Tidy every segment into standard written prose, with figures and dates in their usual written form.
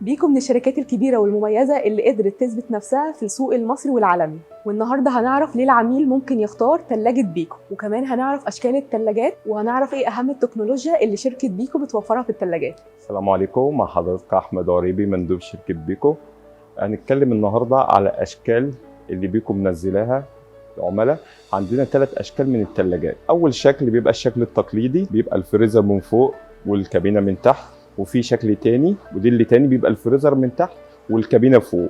بيكو من الشركات الكبيرة والمميزة اللي قدرت تثبت نفسها في السوق المصري والعالمي. والنهاردة هنعرف ليه العميل ممكن يختار تلاجة بيكو، وكمان هنعرف أشكال التلاجات، وهنعرف إيه أهم التكنولوجيا اللي شركة بيكو بتوفرها في التلاجات. السلام عليكم، مع حضرتك أحمد عريبي مندوب شركة بيكو. هنتكلم النهاردة على أشكال اللي بيكو منزلاها العملاء. عندنا 3 أشكال من التلاجات. أول شكل بيبقى الشكل التقليدي، بيبقى الفريزر من فوق والكابينة من تحت، وفي شكل تاني ودي اللي تاني بيبقى الفريزر من تحت والكابينة فوق،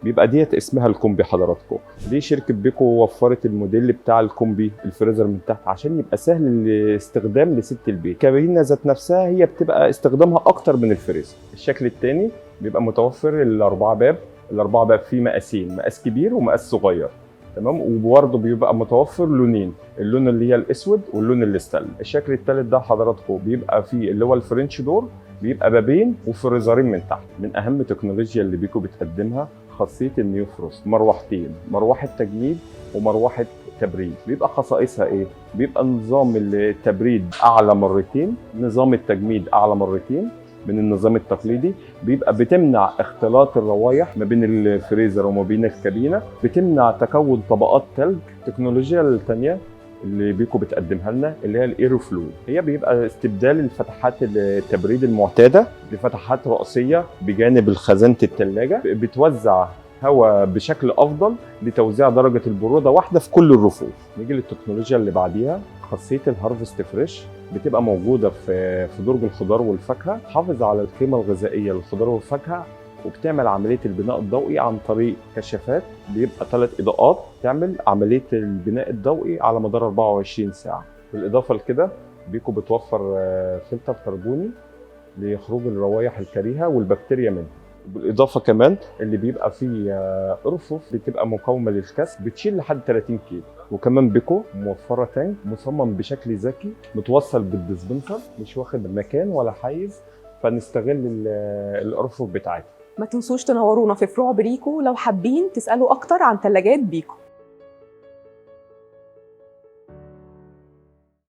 بيبقى ديت اسمها الكومبي. حضراتكم ليه شركة بيكو وفرت الموديل بتاع الكومبي الفريزر من تحت؟ عشان يبقى سهل الاستخدام لست البيت. الكابينة ذات نفسها هي بتبقى استخدامها اكتر من الفريزر. الشكل الثاني بيبقى متوفر الاربعه باب. الاربعه باب فيه مقاسين، مقاس كبير ومقاس صغير، تمام. وبرضه بيبقى متوفر لونين، اللون اللي هي الاسود واللون الاستانلس. الشكل الثالث ده حضراتكم بيبقى فيه اللي هو الفرنش دور، بيبقى بابين وفريزرين من تحت. من اهم التكنولوجيا اللي بيكو بتقدمها خاصيه النيو فروست، مروحتين، مروحه تجميد ومروحه تبريد. بيبقى خصائصها ايه؟ بيبقى نظام التبريد اعلى مرتين، نظام التجميد اعلى مرتين من النظام التقليدي. بيبقى بتمنع اختلاط الروايح ما بين الفريزر وما بين الكابينه، بتمنع تكون طبقات ثلج. التكنولوجيا الثانيه اللي بيكو بتقدمها لنا اللي هي الايرو فلو، هي بيبقى استبدال الفتحات التبريد المعتاده بفتحات رئيسيه بجانب خزانه الثلاجه، بتوزع هواء بشكل افضل لتوزيع درجه البروده واحده في كل الرفوف. نيجي للتكنولوجيا اللي بعديها، خاصيه الهارفست فريش، بتبقى موجوده في درج الخضار والفاكهه، تحافظ على القيمه الغذائيه للخضار والفاكهه، وبتعمل عمليه البناء الضوئي عن طريق كشافات. بيبقى 3 اضاءات تعمل عمليه البناء الضوئي على مدار 24 ساعه. بالاضافه لكده بيكو بتوفر فلتر كربوني لخروج الروائح الكريهه والبكتيريا منه. بالاضافه كمان اللي بيبقى فيه ارفف بتبقى مقاومه للكسر، بتشيل لحد 30 كيلو. وكمان بيكو موفره تانك مصمم بشكل ذكي متوصل بالديسبنسر، مش واخد مكان ولا حيز، فنستغل الارفف بتاعتها. ما تنسوش تنورونا في فروع بريكو لو حابين تسألوا أكتر عن تلاجات بيكو.